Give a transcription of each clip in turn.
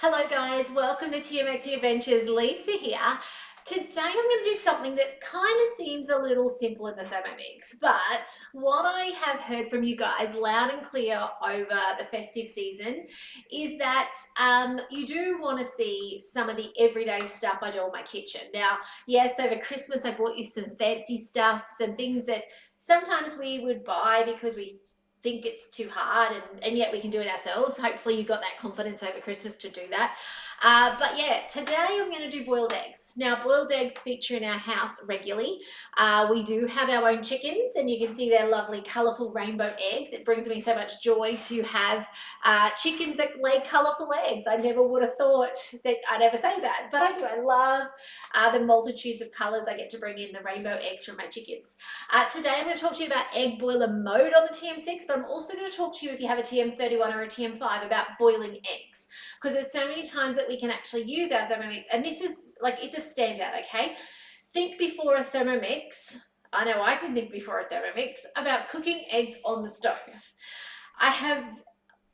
Hello guys, welcome to TMX Adventures. Lisa here. Today I'm going to do something that kind of seems a little simple in the Thermomix, but what I have heard from you guys loud and clear over the festive season is that you do want to see some of the everyday stuff I do in my kitchen. Now, yes, over Christmas I bought you some fancy stuff, some things that sometimes we would buy because we think it's too hard and yet we can do it ourselves. Hopefully you got that confidence over Christmas to do that. But yeah, today I'm going to do boiled eggs. Now, boiled eggs feature in our house regularly. We do have our own chickens, and you can see their lovely colourful rainbow eggs. It brings me so much joy to have chickens that lay colourful eggs. I never would have thought that I'd ever say that, but I do. I love the multitudes of colours I get to bring in the rainbow eggs from my chickens. Today I'm going to talk to you about egg boiler mode on the TM6, but I'm also going to talk to you if you have a TM31 or a TM5 about boiling eggs, because there's so many times that we can actually use our Thermomix, and this is like, it's a standout, okay? Think before a Thermomix. I know I can think before a Thermomix about cooking eggs on the stove. I have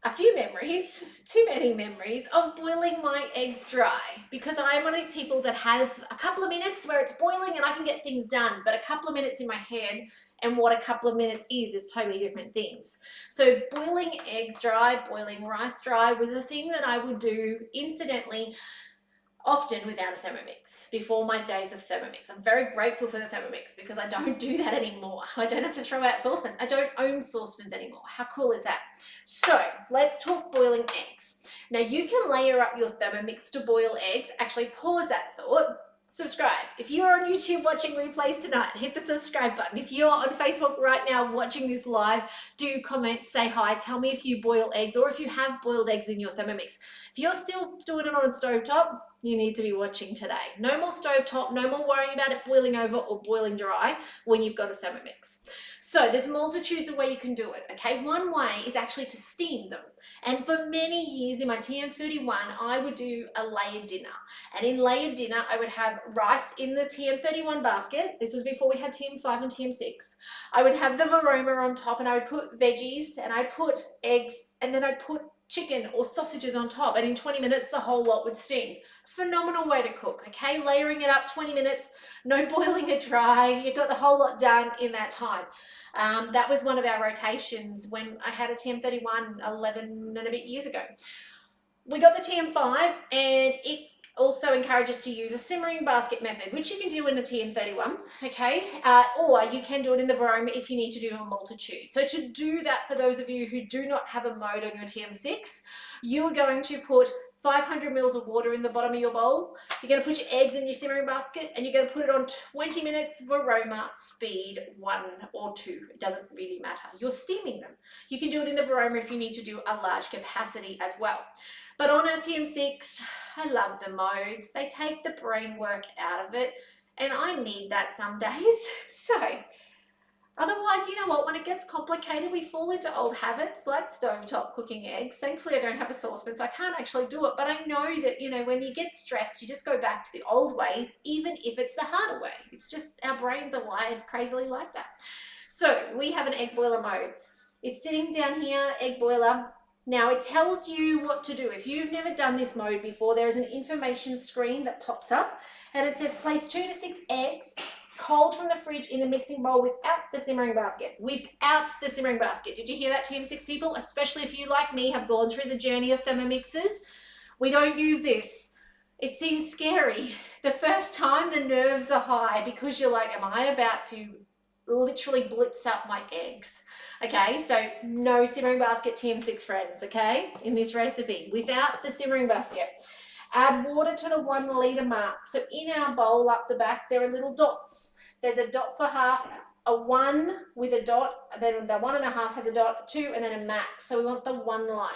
a few memories, too many memories, of boiling my eggs dry, because I'm one of these people that have a couple of minutes where it's boiling and I can get things done, but a couple of minutes in my head and what a couple of minutes is totally different things. So boiling eggs dry, boiling rice dry was a thing that I would do incidentally often without a Thermomix before my days of Thermomix. I'm very grateful for the Thermomix because I don't do that anymore. I don't have to throw out saucepans. I don't own saucepans anymore. How cool is that? So let's talk boiling eggs. Now you can layer up your Thermomix to boil eggs. Actually, pause that thought. Subscribe. If you're on YouTube watching replays tonight, hit the subscribe button. If you're on Facebook right now watching this live, do comment, say hi, tell me if you boil eggs or if you have boiled eggs in your Thermomix. If you're still doing it on a stovetop, you need to be watching today. No more stovetop, no more worrying about it boiling over or boiling dry when you've got a Thermomix. So there's multitudes of ways you can do it, okay? One way is actually to steam them. And for many years in my TM31, I would do a layered dinner. And in layered dinner, I would have rice in the TM31 basket. This was before we had TM5 and TM6. I would have the Vorwerk on top, and I would put veggies, and I'd put eggs, and then I'd put chicken or sausages on top, and in 20 minutes the whole lot would steam. Phenomenal way to cook, okay? Layering it up 20 minutes, no boiling it dry, you got the whole lot done in that time. That was one of our rotations when I had a TM31 11 and a bit years ago. We got the TM5, and it also encourages to use a simmering basket method, which you can do in the TM31, okay? Or you can do it in the Vorwerk if you need to do a multitude. So to do that, for those of you who do not have a mode on your TM6, you are going to put 500 mils of water in the bottom of your bowl. You're going to put your eggs in your simmering basket, and you're going to put it on 20 minutes Vorwerk speed 1 or 2. It doesn't really matter. You're steaming them. You can do it in the Vorwerk if you need to do a large capacity as well. But on our TM6, I love the modes. They take the brain work out of it, and I need that some days. So otherwise, you know what, when it gets complicated, we fall into old habits like stovetop cooking eggs. Thankfully, I don't have a saucepan, so I can't actually do it. But I know that, you know, when you get stressed, you just go back to the old ways, even if it's the harder way. It's just our brains are wired crazily like that. So we have an egg boiler mode. It's sitting down here, egg boiler. Now it tells you what to do. If you've never done this mode before, there is an information screen that pops up, and it says place 2 to 6 eggs cold from the fridge in the mixing bowl without the simmering basket. Without the simmering basket. Did you hear that, TM6 people? Especially if you, like me, have gone through the journey of Thermomixes. We don't use this. It seems scary. The first time, the nerves are high because you're like, am I about to literally blitz up my eggs? Okay, so no simmering basket, TM6 friends, okay, in this recipe, without the simmering basket. Add water to the 1 litre mark. So in our bowl up the back, there are little dots. There's a dot for half, a 1 with a dot, then the 1.5 has a dot, 2, and then a max. So we want the 1 line.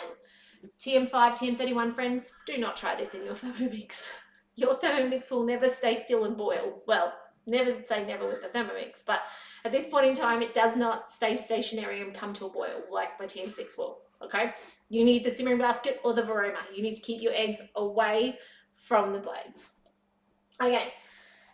TM5, TM31 friends, do not try this in your Thermomix. Your Thermomix will never stay still and boil. Well, never say never with the Thermomix, but at this point in time, it does not stay stationary and come to a boil like my TM6 will, okay? You need the simmering basket or the Vorwerk. You need to keep your eggs away from the blades. Okay,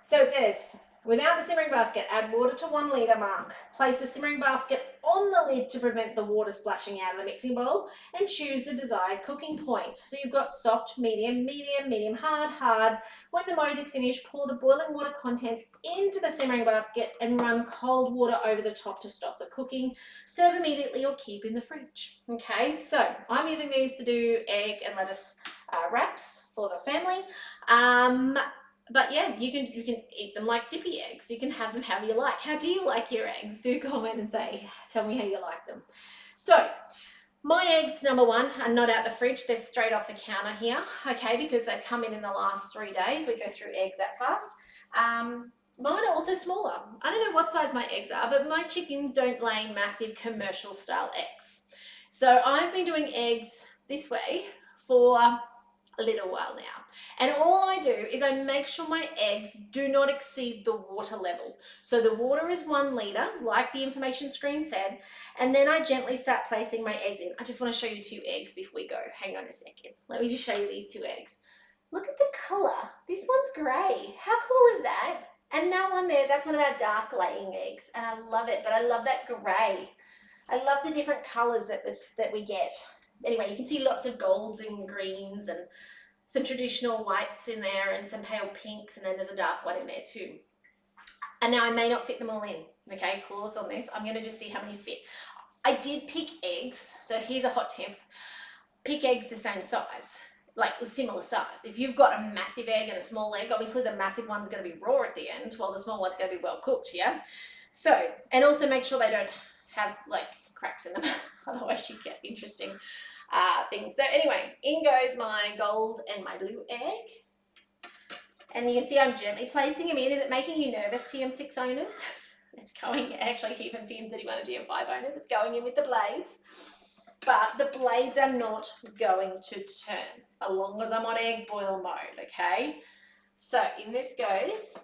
so it says without the simmering basket, add water to 1 litre mark. Place the simmering basket on the lid to prevent the water splashing out of the mixing bowl and choose the desired cooking point. So you've got soft, medium, medium, medium, hard, hard. When the mode is finished, pour the boiling water contents into the simmering basket and run cold water over the top to stop the cooking. Serve immediately or keep in the fridge. Okay, so I'm using these to do egg and lettuce wraps for the family. But yeah, you can eat them like dippy eggs. You can have them how you like. How do you like your eggs? Do comment and say, tell me how you like them. So my eggs, number one, are not out the fridge. They're straight off the counter here, okay, because they've come in the last 3 days. We go through eggs that fast. Mine are also smaller. I don't know what size my eggs are, but my chickens don't lay massive commercial style eggs. So I've been doing eggs this way for a little while now. And all I do is I make sure my eggs do not exceed the water level. So the water is 1 litre, like the information screen said, and then I gently start placing my eggs in. I just want to show you 2 eggs before we go. Hang on a second. Let me just show you these 2 eggs. Look at the colour. This one's grey. How cool is that? And that one there, that's one of our dark laying eggs. And I love it, but I love that grey. I love the different colours that we get. Anyway, you can see lots of golds and greens and some traditional whites in there and some pale pinks, and then there's a dark one in there too. And now I may not fit them all in, okay, claws on this. I'm gonna just see how many fit. I did pick eggs, so here's a hot tip. Pick eggs the same size, like similar size. If you've got a massive egg and a small egg, obviously the massive one's gonna be raw at the end, while the small one's gonna be well cooked, yeah? So, and also make sure they don't have like cracks in them, otherwise you get interesting things. So anyway, in goes my gold and my blue egg. And you can see I'm gently placing them in. Is it making you nervous, TM6 owners? It's going, actually even TM31 and TM5 owners, it's going in with the blades. But the blades are not going to turn as long as I'm on egg boil mode, okay? So in this goes.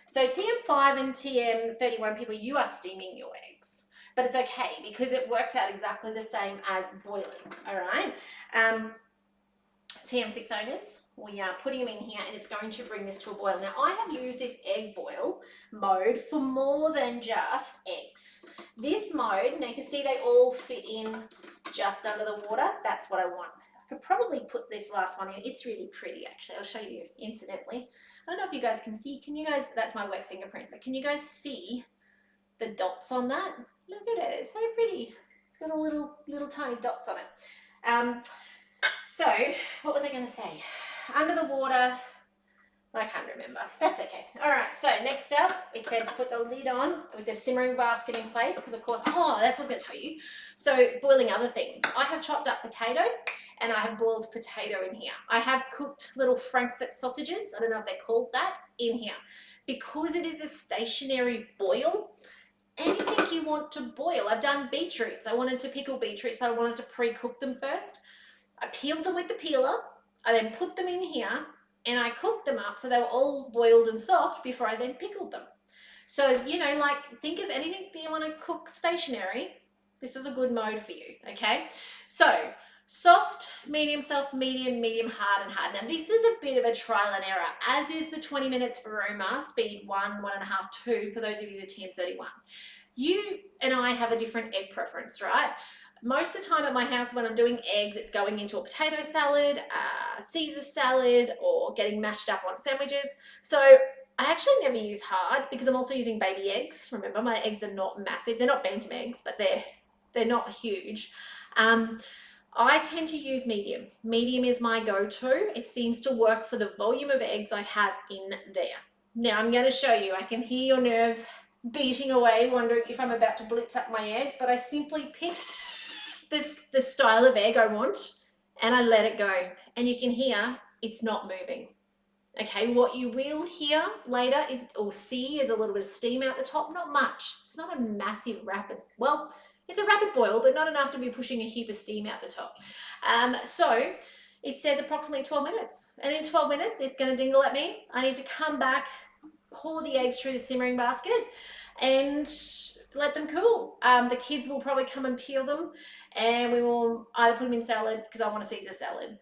So TM5 and TM31 people, you are steaming your eggs. But it's okay because it works out exactly the same as boiling, all right? TM6 owners, we are putting them in here and it's going to bring this to a boil. Now, I have used this egg boil mode for more than just eggs. This mode, now you can see they all fit in just under the water. That's what I want. I could probably put this last one in. It's really pretty, actually. I'll show you incidentally. I don't know if you guys can see. Can you guys, that's my wet fingerprint, but can you guys see the dots on that? Look at it, it's so pretty. It's got a little tiny dots on it. So, what was I going to say? Under the water, I can't remember. That's okay. All right, so next up, it said to put the lid on with the simmering basket in place because, of course, oh, that's what I was going to tell you. So, boiling other things. I have chopped up potato and I have boiled potato in here. I have cooked little Frankfurt sausages, I don't know if they're called that, in here. Because it is a stationary boil, anything you want to boil. I've done beetroots. I wanted to pickle beetroots, but I wanted to pre-cook them first. I peeled them with the peeler. I then put them in here and I cooked them up so they were all boiled and soft before I then pickled them. So, you know, like think of anything that you want to cook stationary. This is a good mode for you, okay? So, soft, medium, medium, hard, and hard. Now, this is a bit of a trial and error, as is the 20 minutes for Roma, speed 1, 1.5, 2, for those of you at TM31. You and I have a different egg preference, right? Most of the time at my house when I'm doing eggs, it's going into a potato salad, Caesar salad, or getting mashed up on sandwiches. So I actually never use hard because I'm also using baby eggs. Remember, my eggs are not massive. They're not bantam eggs, but they're not huge. I tend to use medium. Medium is my go-to. It seems to work for the volume of eggs I have in there. Now I'm going to show you. I can hear your nerves beating away, wondering if I'm about to blitz up my eggs, but I simply pick the style of egg I want and I let it go. And you can hear it's not moving. Okay, what you will hear later is, or see, is a little bit of steam out the top. Not much. It's not a massive rapid, well, it's a rapid boil, but not enough to be pushing a heap of steam out the top. So it says approximately 12 minutes. And in 12 minutes, it's going to dingle at me. I need to come back, pour the eggs through the simmering basket, and let them cool. The kids will probably come and peel them, and we will either put them in salad, because I want a Caesar salad.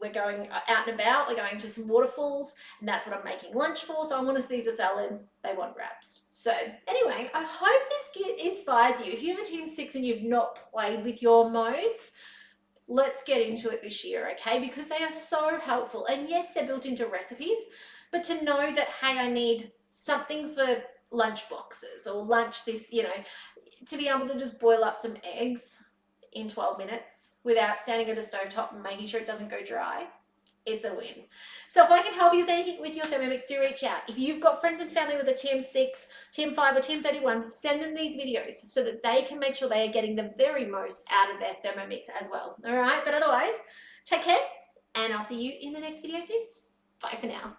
We're going out and about, we're going to some waterfalls, and that's what I'm making lunch for. So I want a Caesar salad, they want wraps. So anyway, I hope this inspires you. If you have a Team 6 and you've not played with your modes, let's get into it this year, okay? Because they are so helpful. And yes, they're built into recipes, but to know that, hey, I need something for lunch boxes or lunch this, to be able to just boil up some eggs in 12 minutes without standing at a stovetop and making sure it doesn't go dry, it's a win. So if I can help you with anything with your Thermomix, do reach out. If you've got friends and family with a TM6, TM5 or TM31, send them these videos so that they can make sure they are getting the very most out of their Thermomix as well. All right, but otherwise, take care, and I'll see you in the next video soon. Bye for now.